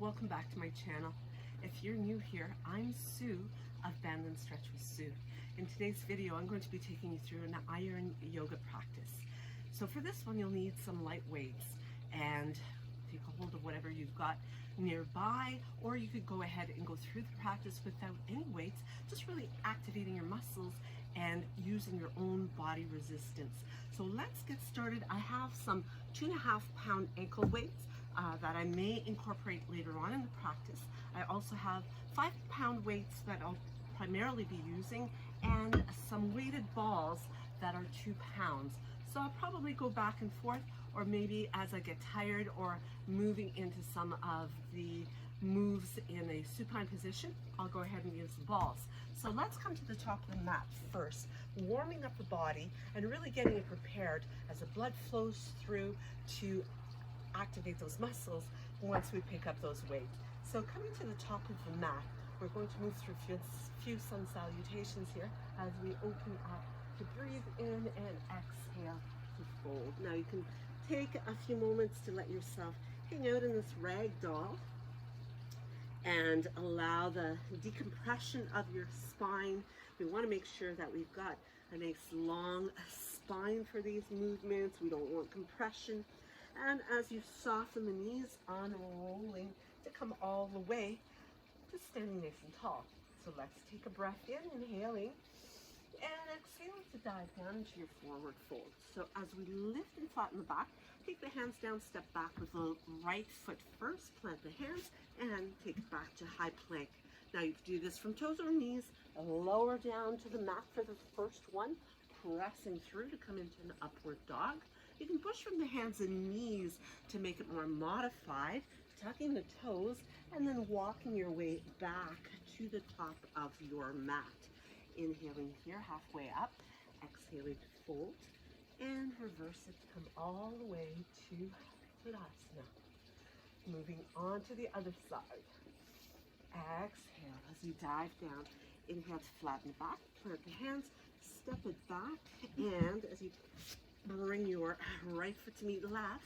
welcome back to my channel. If you're new here, I'm Sue of Bendnstretch with Sue. In today's video, I'm going to be taking you through an iron yoga practice. So for this one, you'll need some light weights and take a hold of whatever you've got nearby, or you could go ahead and go through the practice without any weights, just really activating your muscles and using your own body resistance. So let's get started. I have some 2.5 pound ankle weights that I may incorporate later on in the practice. I also have 5 pound weights that I'll primarily be using, and some weighted balls that are 2 pounds. So I'll probably go back and forth, or maybe as I get tired or moving into some of the moves in a supine position, I'll go ahead and use the balls. So let's come to the top of the mat first, warming up the body and really getting it prepared as the blood flows through to activate those muscles once we pick up those weights. So coming to the top of the mat, we're going to move through a few sun salutations here as we open up to breathe in and exhale to fold. Now you can take a few moments to let yourself hang out in this rag doll and allow the decompression of your spine. We want to make sure that we've got a nice long spine for these movements. We don't want compression. And as you soften the knees, unrolling to come all the way to standing nice and tall. So let's take a breath in, inhaling, and exhale to dive down into your forward fold. So as we lift and flatten the back, take the hands down, step back with the right foot first, plant the hands, and take it back to high plank. Now you can do this from toes or knees, lower down to the mat for the first one, pressing through to come into an upward dog. You can push from the hands and knees to make it more modified, tucking the toes, and then walking your way back to the top of your mat. Inhaling here, halfway up, exhaling to fold, and reverse it to come all the way to Tadasana. Moving on to the other side. Exhale as you dive down. Inhale to flatten the back, plant the hands, step it back, and as you bring your right foot to meet the left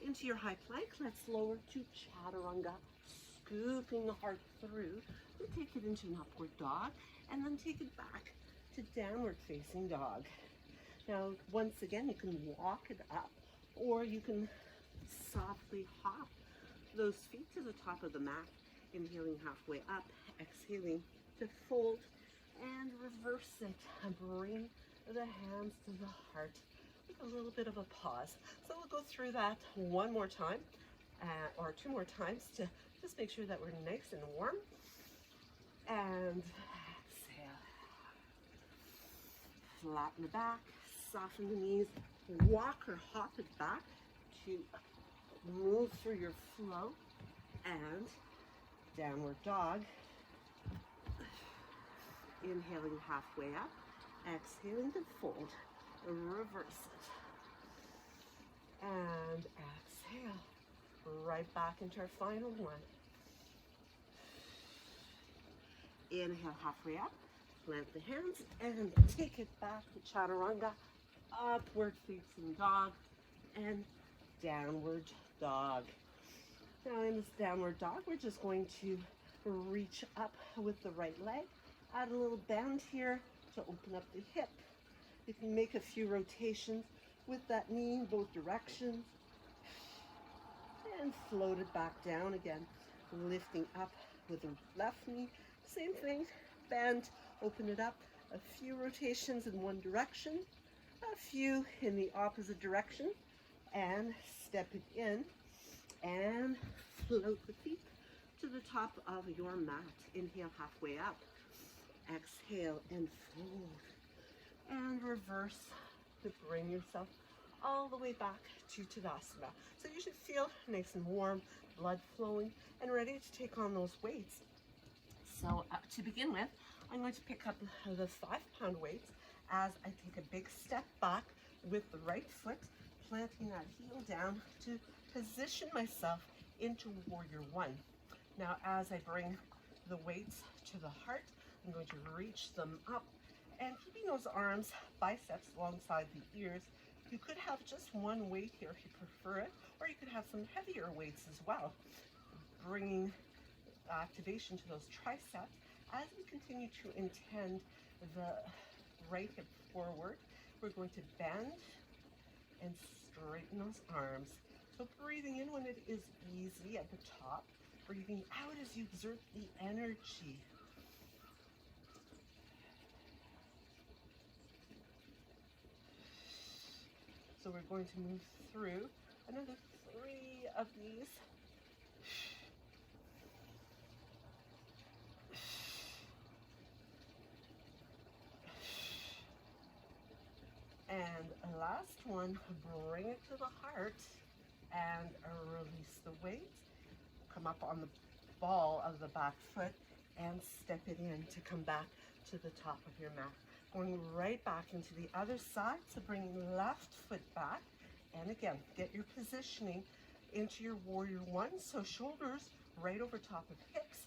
into your high plank, let's lower to Chaturanga, scooping the heart through. We take it into an upward dog, and then take it back to downward facing dog. Now, once again, you can walk it up, or you can softly hop those feet to the top of the mat, inhaling halfway up, exhaling to fold, and reverse it and bring the hands to the heart with a little bit of a pause. So we'll go through that one more time, or 2 more times, to just make sure that we're nice and warm. And exhale. Flatten the back, soften the knees, walk or hop it back to move through your flow, and downward dog. Inhaling halfway up, exhaling to fold, reverse it, and exhale, right back into our final one. Inhale halfway up, plant the hands, and take it back to Chaturanga, upward facing dog, and downward dog. Now in this downward dog, we're just going to reach up with the right leg, add a little bend here to open up the hip. You can make a few rotations with that knee in both directions, and float it back down again, lifting up with the left knee. Same thing, bend, open it up, a few rotations in one direction, a few in the opposite direction, and step it in and float the feet to the top of your mat. Inhale halfway up, exhale and fold, and reverse to bring yourself all the way back to Tadasana. So you should feel nice and warm, blood flowing, and ready to take on those weights. So to begin with, I'm going to pick up the 5 pound weights as I take a big step back with the right foot, planting that heel down to position myself into warrior one. Now as I bring the weights to the heart, I'm going to reach them up and keeping those arms, biceps alongside the ears. You could have just one weight here if you prefer it, or you could have some heavier weights as well. bringing activation to those triceps. As we continue to intend the right hip forward, we're going to bend and straighten those arms. So breathing in when it is easy at the top, breathing out as you exert the energy. So we're going to move through another 3 of these. And last one, bring it to the heart and release the weight. Come up on the ball of the back foot and step it in to come back to the top of your mat. Going right back into the other side, so bringing left foot back. And again, get your positioning into your warrior one. So shoulders right over top of hips.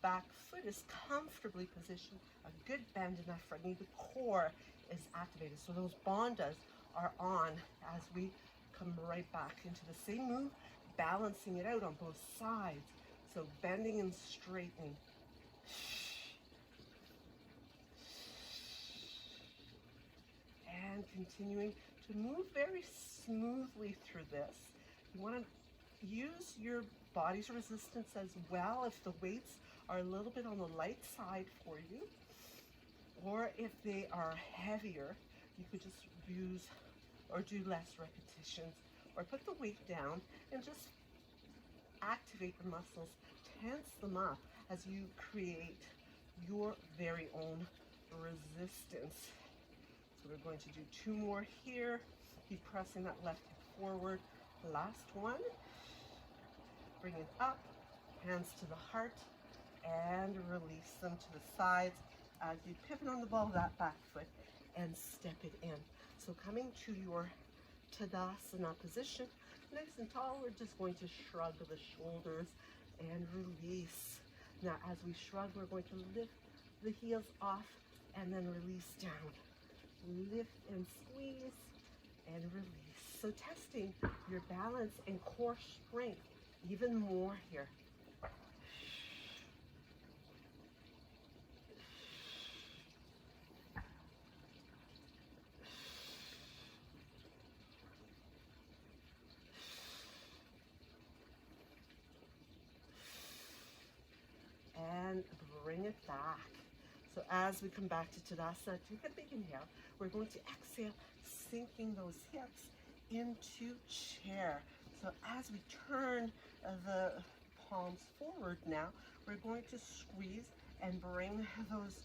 Back foot is comfortably positioned. A good bend in that front knee. The core is activated. So those bandhas are on as we come right back into the same move, balancing it out on both sides. So bending and straightening. And continuing to move very smoothly through this. You want to use your body's resistance as well if the weights are a little bit on the light side for you, or if they are heavier, you could just use or do less repetitions, or put the weight down and just activate the muscles, tense them up as you create your very own resistance. So we're going to do 2 more here. Keep pressing that left hip forward. Last one. Bring it up, hands to the heart, and release them to the sides as you pivot on the ball of that back foot and step it in. So coming to your Tadasana position, nice and tall, we're just going to shrug the shoulders and release. Now as we shrug, we're going to lift the heels off and then release down. Lift and squeeze and release. So testing your balance and core strength even more here. And bring it back. So as we come back to Tadasana, take a big inhale. We're going to exhale, sinking those hips into chair. So as we turn the palms forward now, we're going to squeeze and bring those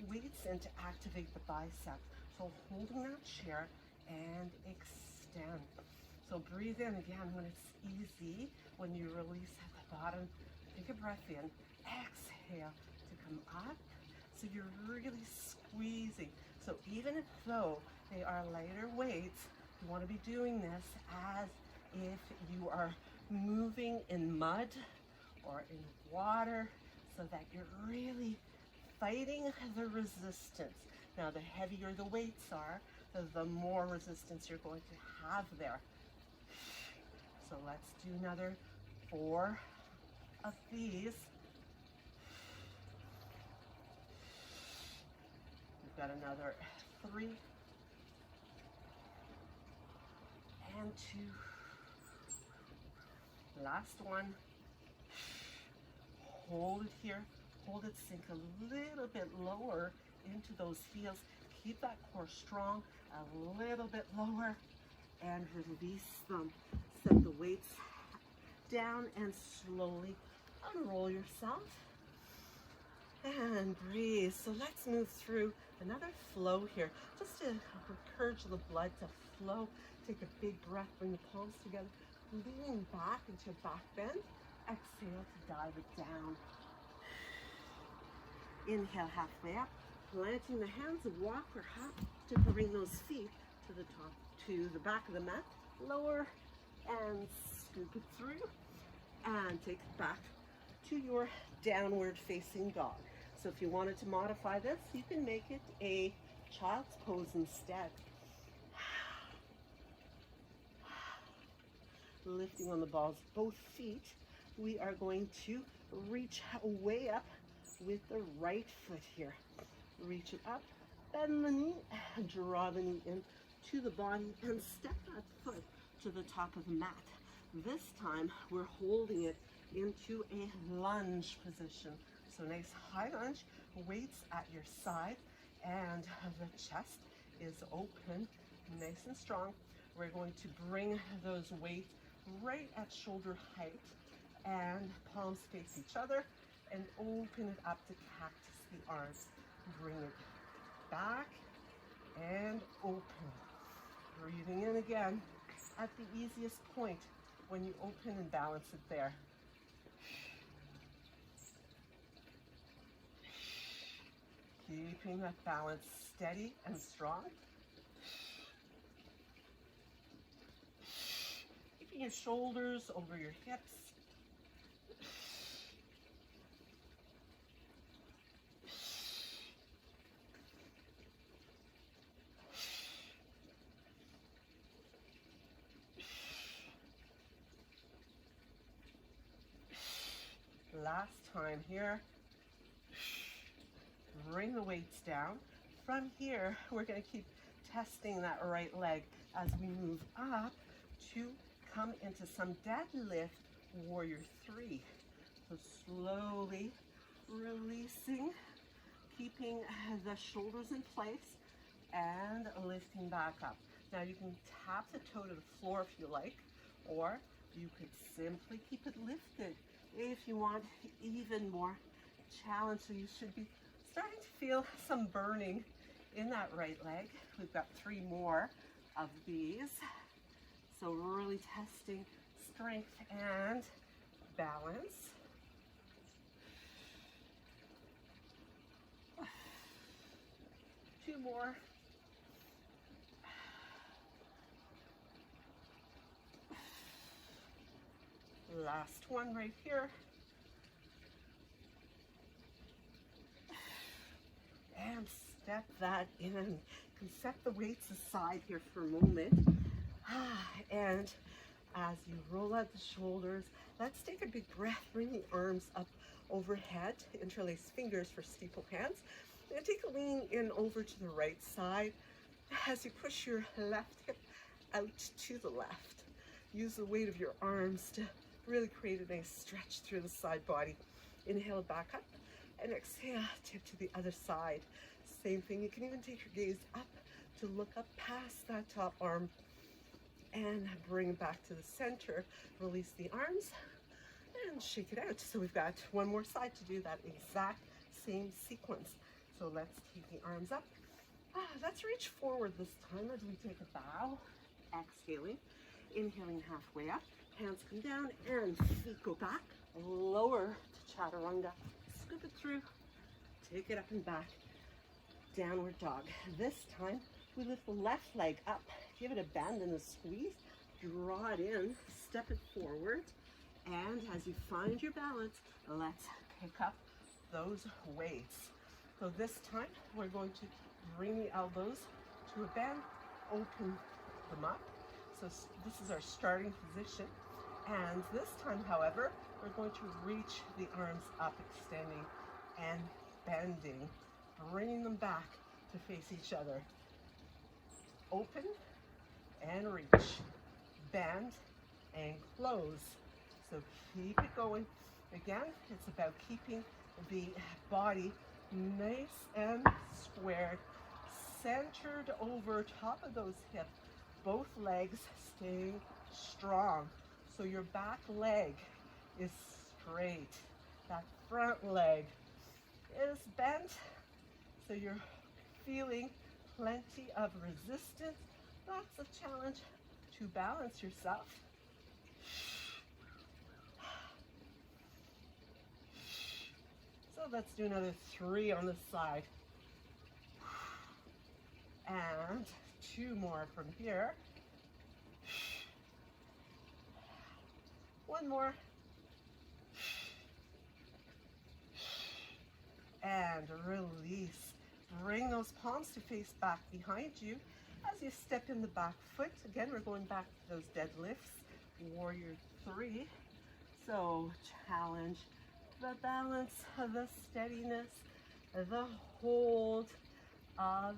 weights in to activate the biceps. So holding that chair and extend. So breathe in again when it's easy. When you release at the bottom, take a breath in, exhale to come up. So you're really squeezing. So even though they are lighter weights, you want to be doing this as if you are moving in mud or in water, so that you're really fighting the resistance. Now the heavier the weights are, the more resistance you're going to have there. So let's do another 4 of these. We've got another 3 and 2. Last one. Hold it here. Hold it, sink a little bit lower into those heels. Keep that core strong, a little bit lower, and release them. Set the weights down and slowly unroll yourself. And breathe. So let's move through another flow here, just to encourage the blood to flow. Take a big breath, bring the palms together, leaning back into a back bend. Exhale to dive it down. Inhale halfway up, planting the hands, walk or hop to bring those feet to the top, to the back of the mat. Lower and scoop it through and take it back to your downward facing dog. So if you wanted to modify this, you can make it a child's pose instead. Lifting on the balls, both feet. we are going to reach way up with the right foot here. Reach it up, bend the knee, draw the knee in to the body, and step that foot to the top of the mat. This time, we're holding it into a lunge position. So nice high lunge, weights at your side, and the chest is open, nice and strong. We're going to bring those weights right at shoulder height, and palms face each other, and open it up to cactus the arms. Bring it back and open. Breathing in again at the easiest point when you open and balance it there. Keeping that balance steady and strong. Keeping your shoulders over your hips. Last time here. Bring the weights down. From here, we're going to keep testing that right leg as we move up to come into some deadlift warrior 3. So slowly releasing, keeping the shoulders in place and lifting back up. Now you can tap the toe to the floor if you like, or you could simply keep it lifted if you want even more challenge. So you should be starting to feel some burning in that right leg. We've got 3 more of these. So we're really testing strength and balance. Two more. Last one right here. And step that in. You can set the weights aside here for a moment. And as you roll out the shoulders, let's take a big breath. Bring the arms up overhead. Interlace fingers for steeple hands. And take a lean in over to the right side as you push your left hip out to the left. Use the weight of your arms to really create a nice stretch through the side body. Inhale back up and exhale, tip to the other side. Same thing, you can even take your gaze up to look up past that top arm and bring it back to the center. Release the arms and shake it out. So we've got one more side to do that exact same sequence. So let's take the arms up. Let's reach forward this time as we take a bow. Exhaling, inhaling halfway up. Hands come down and feet go back. Lower to chaturanga. Scoop it through. Take it up and back. Downward dog. This time we lift the left leg up. Give it a bend and a squeeze. Draw it in. Step it forward. And as you find your balance, let's pick up those weights. So this time we're going to bring the elbows to a bend. Open them up. So this is our starting position. And this time, however, we're going to reach the arms up, extending and bending, bringing them back to face each other. Open and reach, bend and close. So keep it going. Again, it's about keeping the body nice and squared, centered over top of those hips. Both legs staying strong. So your back leg is straight. That front leg is bent. So you're feeling plenty of resistance. That's a challenge to balance yourself. So let's do another 3 on this side. And 2 more from here. 1 more. And release. Bring those palms to face back behind you as you step in the back foot. Again, we're going back to those deadlifts. Warrior 3. So challenge the balance, the steadiness, the hold of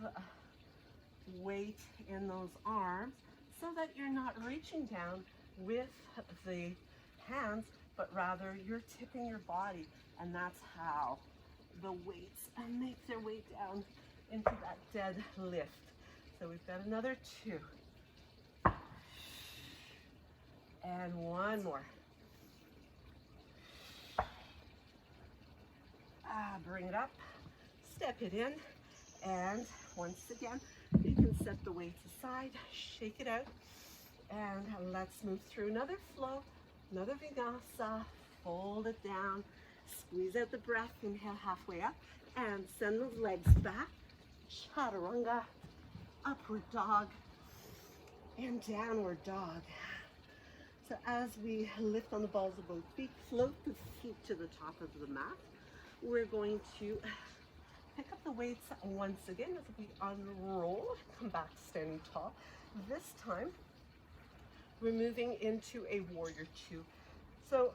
weight in those arms so that you're not reaching down with the hands, but rather you're tipping your body, and that's how the weights make their way down into that dead lift. So we've got another 2. And one more. Bring it up, step it in, and once again, you can set the weights aside, shake it out, and let's move through another flow, another vinyasa. Fold it down, squeeze out the breath, inhale halfway up, and send those legs back. Chaturanga, upward dog, and downward dog. So as we lift on the balls of both feet, float the feet to the top of the mat. We're going to pick up the weights once again as we unroll, come back standing tall. This time, we're moving into a warrior 2. So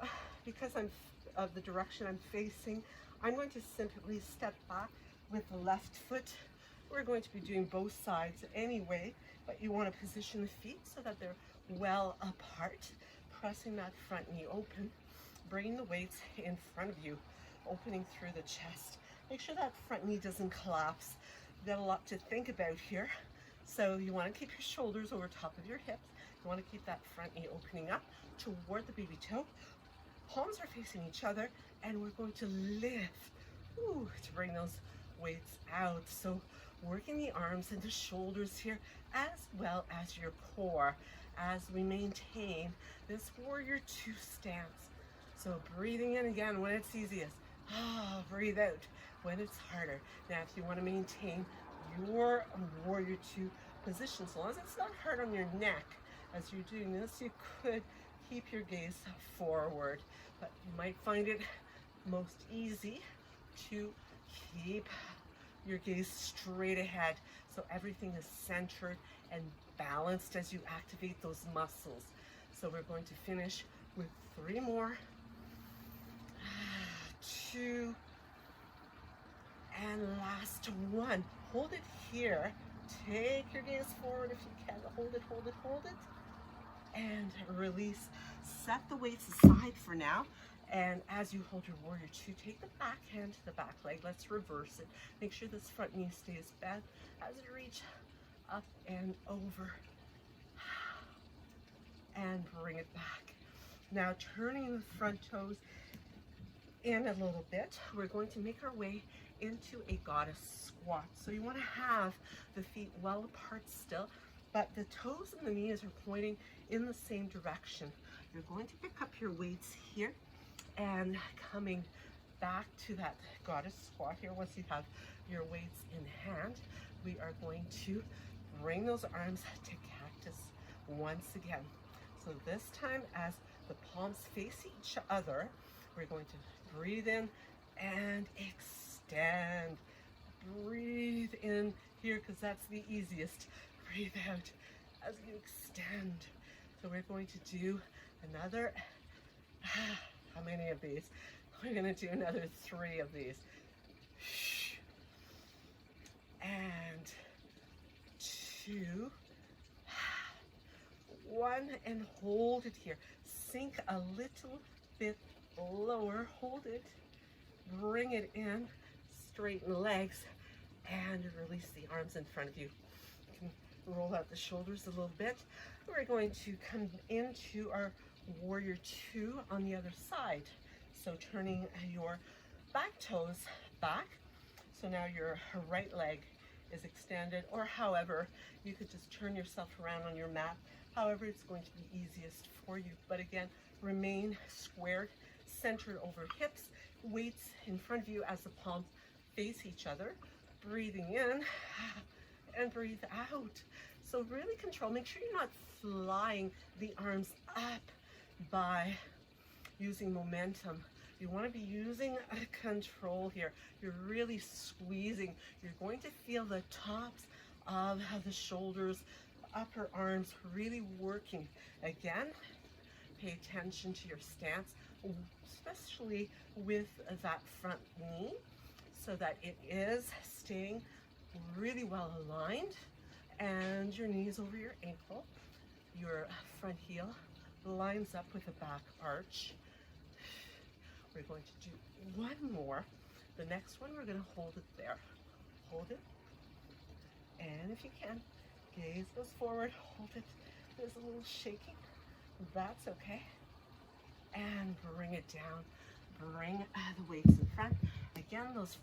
because I'm of the direction I'm facing, I'm going to simply step back with the left foot. We're going to be doing both sides anyway, but you want to position the feet so that they're well apart, pressing that front knee open, bringing the weights in front of you, opening through the chest. Make sure that front knee doesn't collapse. You've got a lot to think about here. So you want to keep your shoulders over top of your hips. You want to keep that front knee opening up toward the baby toe. Palms are facing each other, and we're going to lift to bring those weights out. So working the arms and the shoulders here, as well as your core, as we maintain this warrior 2 stance. So breathing in again when it's easiest. Breathe out when it's harder. Now, if you want to maintain your warrior 2 position, so long as it's not hard on your neck as you're doing this, you could keep your gaze forward, but you might find it most easy to keep your gaze straight ahead, so everything is centered and balanced as you activate those muscles. So we're going to finish with 3 more. 2, and last 1. Hold it here. Take your gaze forward if you can. Hold it, hold it, hold it. And release. Set the weights aside for now. And as you hold your warrior 2, take the back hand to the back leg. Let's reverse it. Make sure this front knee stays bent as you reach up and over. And bring it back. Now turning the front toes in a little bit, we're going to make our way into a goddess squat. So you want to have the feet well apart still, but the toes and the knees are pointing in the same direction. You're going to pick up your weights here and coming back to that goddess squat here. Once you have your weights in hand, we are going to bring those arms to cactus once again. So this time, as the palms face each other, we're going to breathe in and extend. Breathe in here because that's the easiest. Breathe out as you extend. So we're going to do another, how many of these? We're going to do another 3 of these. And 2, 1, and hold it here. Sink a little bit lower, hold it, bring it in, straighten the legs, and release the arms in front of you. You can roll out the shoulders a little bit. We're going to come into our warrior 2 on the other side. So turning your back toes back. So now your right leg is extended, or however, you could just turn yourself around on your mat, however it's going to be easiest for you. But again, remain squared, centered over hips, weights in front of you as the palms face each other. Breathing in and breathe out. So really control, make sure you're not flying the arms up by using momentum. You want to be using control here. You're really squeezing. You're going to feel the tops of the shoulders, upper arms really working. Again, Pay attention to your stance, especially with that front knee, so that it is staying really well aligned, and your knees over your ankle. Your front heel lines up with the back arch. We're going to do one more. The next one, we're going to hold it there. Hold it. And if you can, gaze goes forward, hold it. There's a little shaking. That's okay. And bring it down. Bring the weights in front. Again, those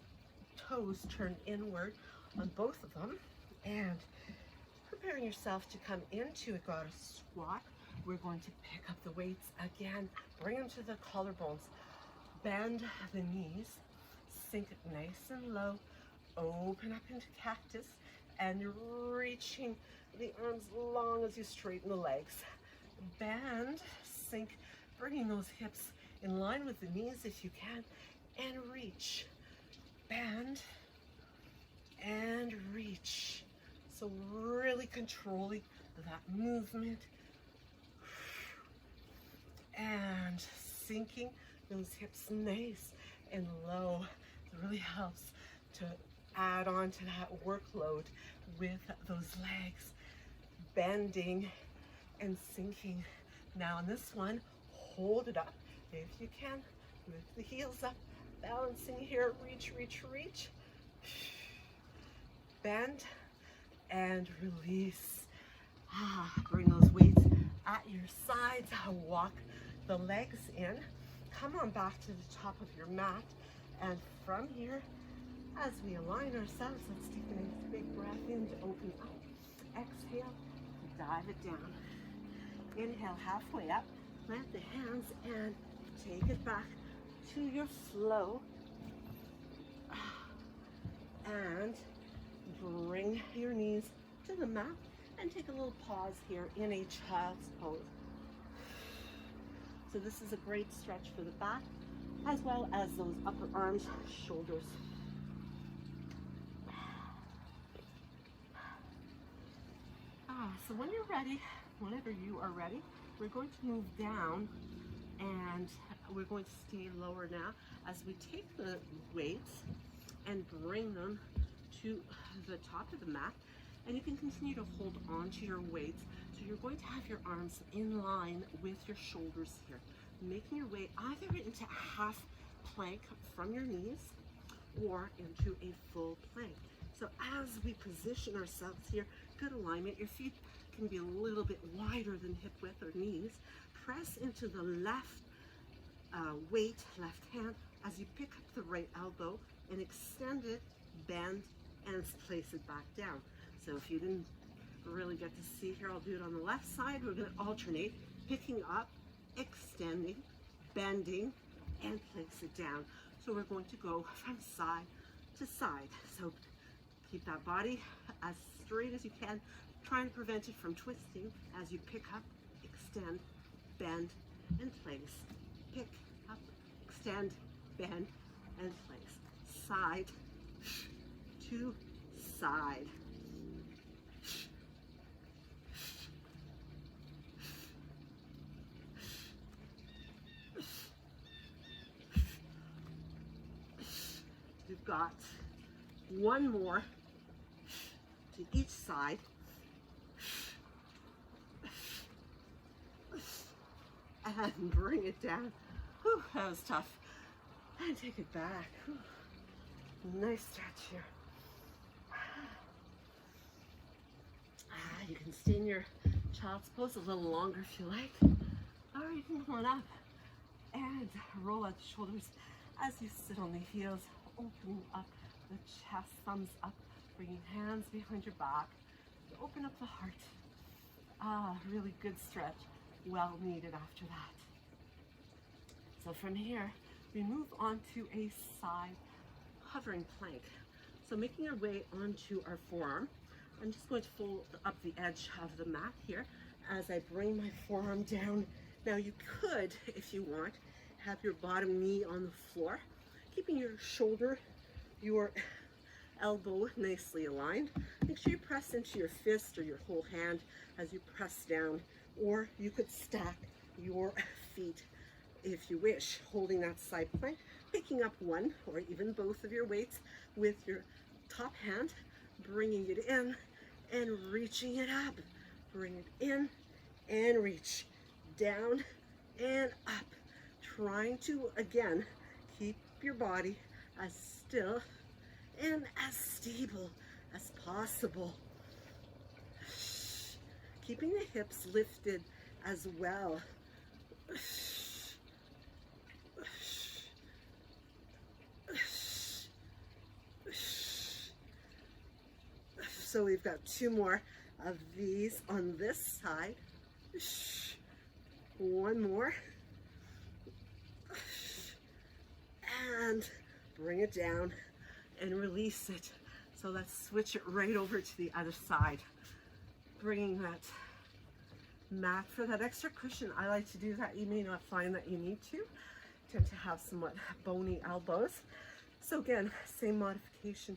toes turn inward on both of them. And preparing yourself to come into a goddess squat. We're going to pick up the weights again. Bring them to the collarbones. Bend the knees. Sink it nice and low. Open up into cactus. And you're reaching the arms long as you straighten the legs. Bend, sink, bringing those hips in line with the knees if you can, and reach. Bend and reach. So really controlling that movement. And sinking those hips nice and low. It really helps to add on to that workload with those legs. Bending and sinking. Now on this one, hold it up if you can. Lift the heels up, balancing here. Reach, reach, reach. Bend and release. Bring those weights at your sides. Walk the legs in. Come on back to the top of your mat. And from here, as we align ourselves, let's take a nice big breath in to open up. Exhale, dive it down. Inhale halfway up, plant the hands and take it back to your flow. And bring your knees to the mat and take a little pause here in a child's pose. So this is a great stretch for the back as well as those upper arms, shoulders. So when you're ready, whenever you are ready, we're going to move down and we're going to stay lower now as we take the weights and bring them to the top of the mat, and you can continue to hold on to your weights. So you're going to have your arms in line with your shoulders here, making your way either into a half plank from your knees or into a full plank. So as we position ourselves here, good alignment, your feet can be a little bit wider than hip width or knees. Press into the left weight, left hand, as you pick up the right elbow and extend it, bend, and place it back down. So if you didn't really get to see here, I'll do it on the left side. We're going to alternate, picking up, extending, bending, and place it down. So we're going to go from side to side. So keep that body as straight as you can, trying to prevent it from twisting as you pick up, extend, bend, and place. Pick up, extend, bend, and place. Side to side. We've got one more to each side. And bring it down. Whew, that was tough. And take it back. Whew. Nice stretch here. You can stay in your child's pose a little longer if you like. Or you can come on up and roll out the shoulders as you sit on the heels, opening up the chest, thumbs up, bringing hands behind your back to open up the heart. Really good stretch. Well needed after that. So from here, we move on to a side hovering plank. So making our way onto our forearm, I'm just going to fold up the edge of the mat here as I bring my forearm down. Now you could, if you want, have your bottom knee on the floor, keeping your shoulder, your elbow nicely aligned. Make sure you press into your fist or your whole hand as you press down, or you could stack your feet, if you wish, holding that side plank, picking up one or even both of your weights with your top hand, bringing it in and reaching it up. Bring it in and reach, down and up. Trying to, again, keep your body as still and as stable as possible. Keeping the hips lifted as well. So we've got two more of these on this side. One more. And bring it down and release it. So let's switch it right over to the other side. Bringing that mat for that extra cushion. I like to do that. You may not find that you need to. Tend to have somewhat bony elbows. So again, same modification.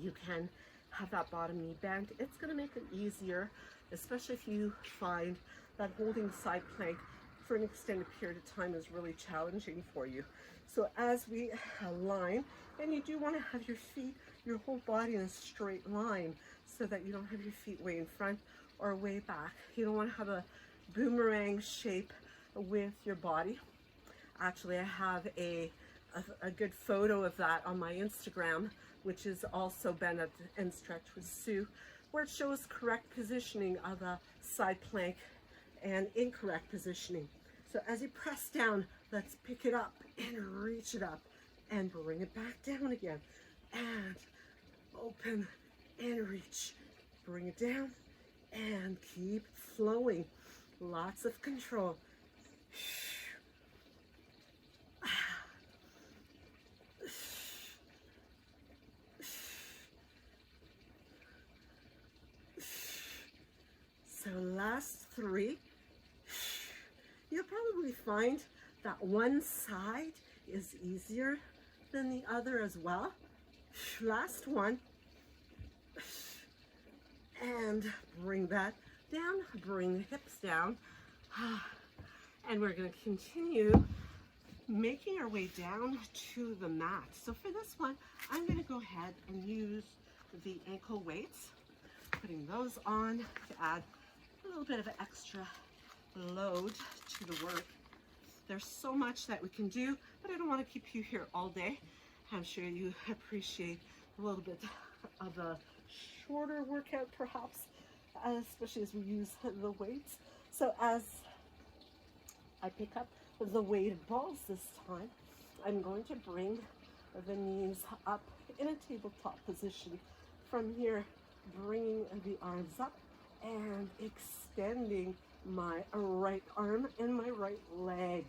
You can have that bottom knee bent. It's going to make it easier, especially if you find that holding side plank for an extended period of time is really challenging for you. So as we align, and you do want to have your feet, your whole body in a straight line so that you don't have your feet way in front or way back. You don't want to have a boomerang shape with your body. Actually, I have a good photo of that on my Instagram, which is also Bendnstretch with Sue, where it shows correct positioning of a side plank and incorrect positioning. So as you press down, let's pick it up and reach it up and bring it back down again. And open and reach. Bring it down and keep flowing. Lots of control. So last three. You'll probably find that one side is easier than the other as well. Last one. And bring that down, bring the hips down. And we're going to continue making our way down to the mat. So for this one, I'm going to go ahead and use the ankle weights, putting those on to add a little bit of an extra load to the work. There's so much that we can do, but I don't want to keep you here all day. I'm sure you appreciate a little bit of a shorter workout perhaps, especially as we use the weights. So as I pick up the weighted balls this time, I'm going to bring the knees up in a tabletop position. From here, bringing the arms up and extending my right arm and my right leg,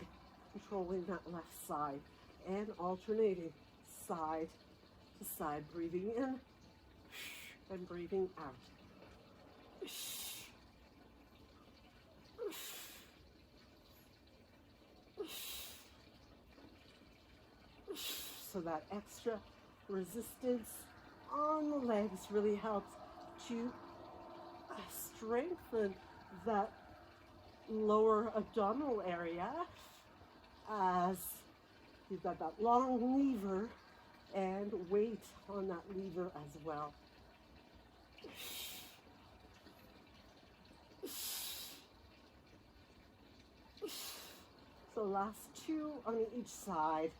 controlling that left side and alternating side to side, breathing in and breathing out. So that extra resistance on the legs really helps to strengthen that lower abdominal area as you've got that long lever and weight on that lever as well. So last two on each side.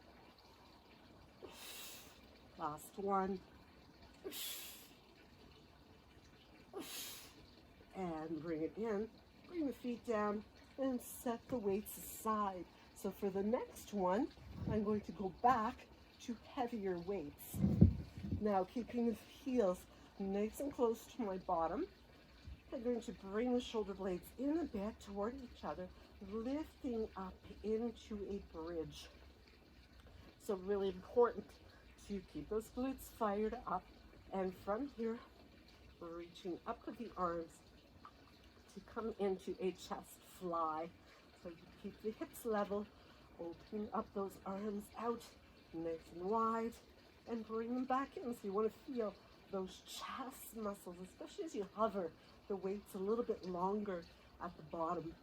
Last one. And bring it in. Bring the feet down and set the weights aside. So for the next one, I'm going to go back to heavier weights. Now keeping the heels nice and close to my bottom. I'm going to bring the shoulder blades in a bit toward each other, lifting up into a bridge. So really important to keep those glutes fired up. And from here, reaching up with the arms to come into a chest fly. So you keep the hips level, opening up those arms out nice and wide, and bring them back in. So you want to feel those chest muscles, especially as you hover the weights a little bit longer at the bottom.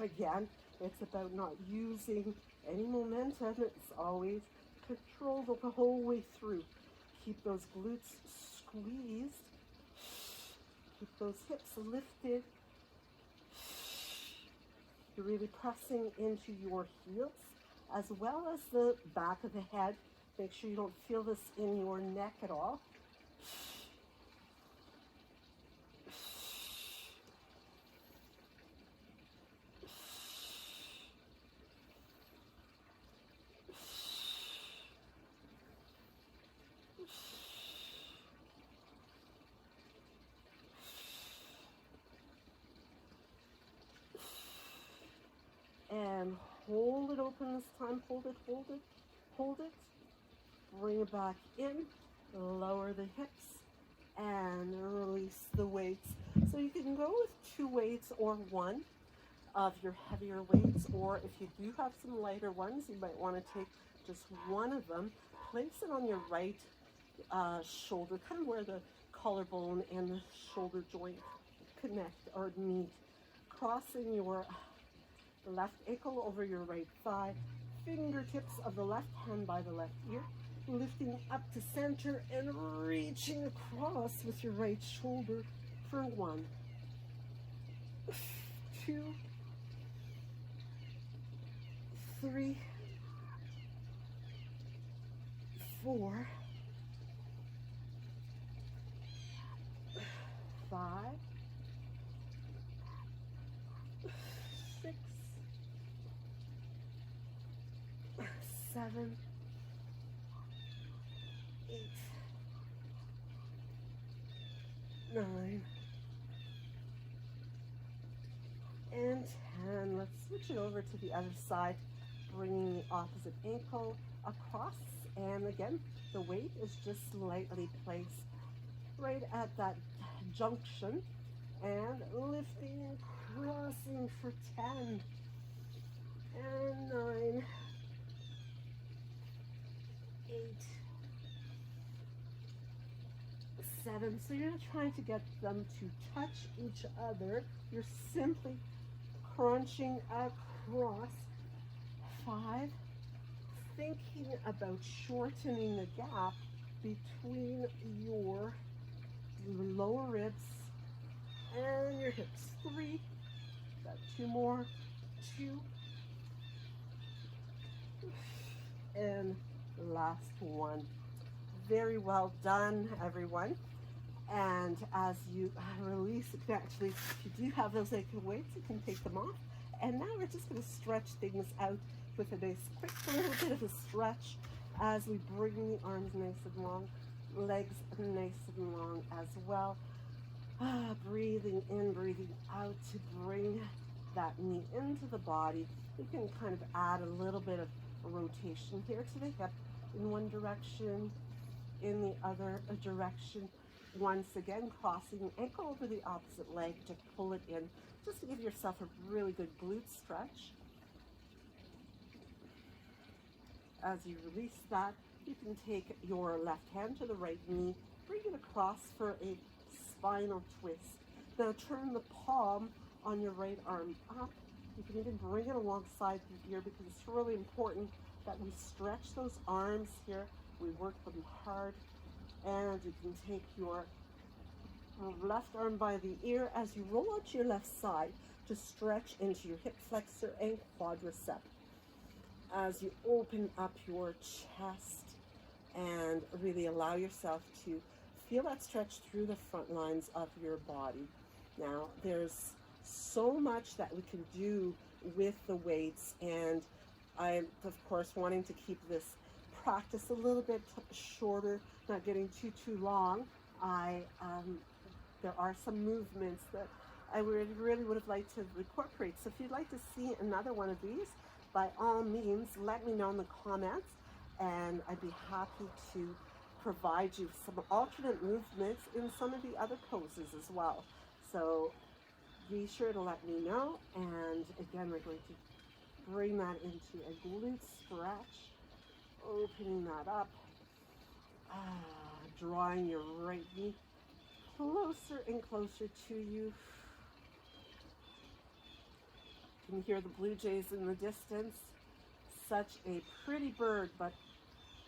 Again, it's about not using any momentum. It's always control the whole way through. Keep those glutes squeezed. Keep those hips lifted. You're really pressing into your heels as well as the back of the head. Make sure you don't feel this in your neck at all. And hold it open this time. Hold it, hold it, hold it. Bring it back in. Lower the hips and release the weights. So you can go with 2 weights or 1 of your heavier weights, or if you do have some lighter ones, you might want to take just 1 of them. Place it on your right shoulder, kind of where the collarbone and the shoulder joint connect or meet. Crossing your left ankle over your right thigh, fingertips of the left hand by the left ear, lifting up to center and reaching across with your right shoulder for 1, 2, 3, 4, 5, 6, 7, 8, 9, and 10. Let's switch it over to the other side, bringing the opposite ankle across. And again, the weight is just slightly placed right at that junction. And lifting and crossing for 10, and 9, 8, 7. So you're not trying to get them to touch each other. You're simply crunching across. 5. Thinking about shortening the gap between your lower ribs and your hips. 3. Got 2 more. 2. And last 1. Very well done, everyone. And as you release, actually, if you do have those aching weights, you can take them off. And now we're just going to stretch things out with a nice quick little bit of a stretch as we bring the arms nice and long, legs nice and long as well. Breathing in, breathing out to bring that knee into the body. You can kind of add a little bit of rotation here to the hip in one direction, in the other direction. Once again, crossing the ankle over the opposite leg to pull it in, just to give yourself a really good glute stretch. As you release that, you can take your left hand to the right knee, bring it across for a spinal twist. Now turn the palm on your right arm up. You can even bring it alongside the ear because it's really important that we stretch those arms here. We work them hard. And you can take your left arm by the ear as you roll out to your left side to stretch into your hip flexor and quadricep. As you open up your chest and really allow yourself to feel that stretch through the front lines of your body. Now, there's so much that we can do with the weights, and I'm, of course, wanting to keep this practice a little bit shorter, not getting too long. There are some movements that I really would have liked to incorporate. So if you'd like to see another one of these, by all means, let me know in the comments, and I'd be happy to provide you some alternate movements in some of the other poses as well. So be sure to let me know. And again, we're going to bring that into a glute stretch, opening that up, drawing your right knee closer and closer to you. can hear the blue jays in the distance. Such a pretty bird, but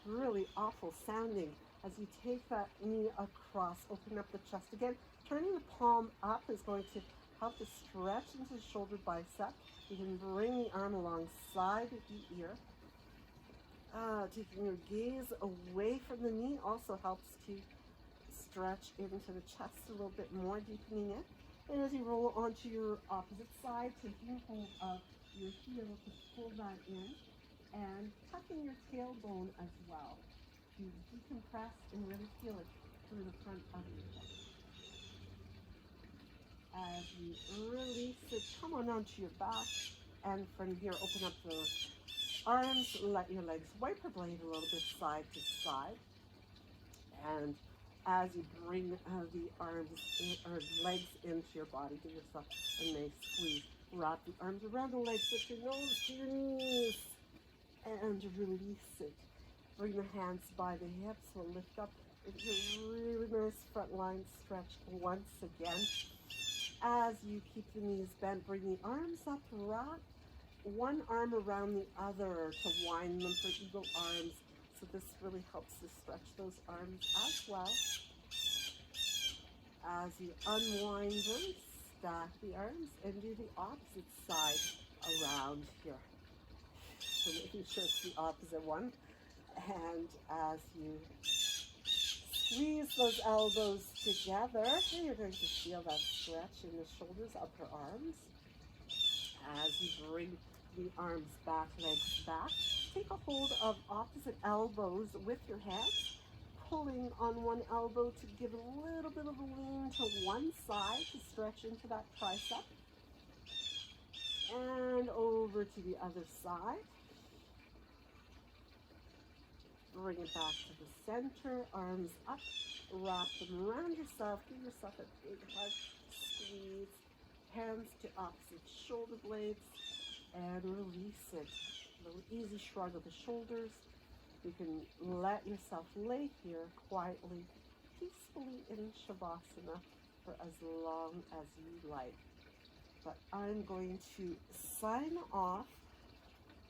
really awful sounding. As you take that knee across, open up the chest again. Turning the palm up is going to help to stretch into the shoulder bicep. You can bring the arm alongside the ear. Taking your gaze away from the knee also helps to stretch into the chest a little bit more, deepening it. And as you roll onto your opposite side, taking hold of your heel to pull that in and tucking your tailbone as well to decompress and really feel it through the front of your hip. As you release it, come on onto your back, and from here open up the arms, let your legs blade a little bit side to side. And as you bring the legs into your body, give yourself a nice squeeze. Wrap the arms around the legs, lift your nose to your knees, and release it. Bring the hands by the hips, we'll lift up into a really nice front line stretch once again. As you keep the knees bent, bring the arms up, wrap one arm around the other to wind them for eagle arms. So this really helps to stretch those arms as well. As you unwind them, stack the arms and do the opposite side around here. So making sure it's the opposite one. And as you squeeze those elbows together, you're going to feel that stretch in the shoulders, upper arms. As you bring the arms back, legs back, take a hold of opposite elbows with your hands, pulling on one elbow to give a little bit of a lean to one side to stretch into that tricep. And over to the other side. Bring it back to the center, arms up, wrap them around yourself, give yourself a big hug, squeeze, hands to opposite shoulder blades, and release it. A little easy shrug of the shoulders. You can let yourself lay here quietly, peacefully in Shavasana for as long as you like. But I'm going to sign off,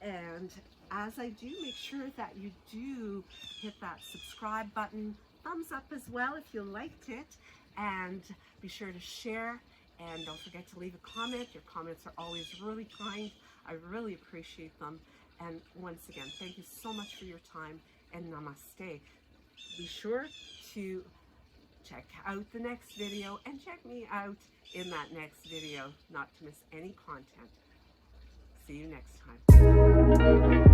and as I do, make sure that you do hit that subscribe button, thumbs up as well if you liked it, and be sure to share, and don't forget to leave a comment. Your comments are always really kind. I really appreciate them. And once again, thank you so much for your time, and namaste. Be sure to check out the next video and check me out in that next video, not to miss any content. See you next time.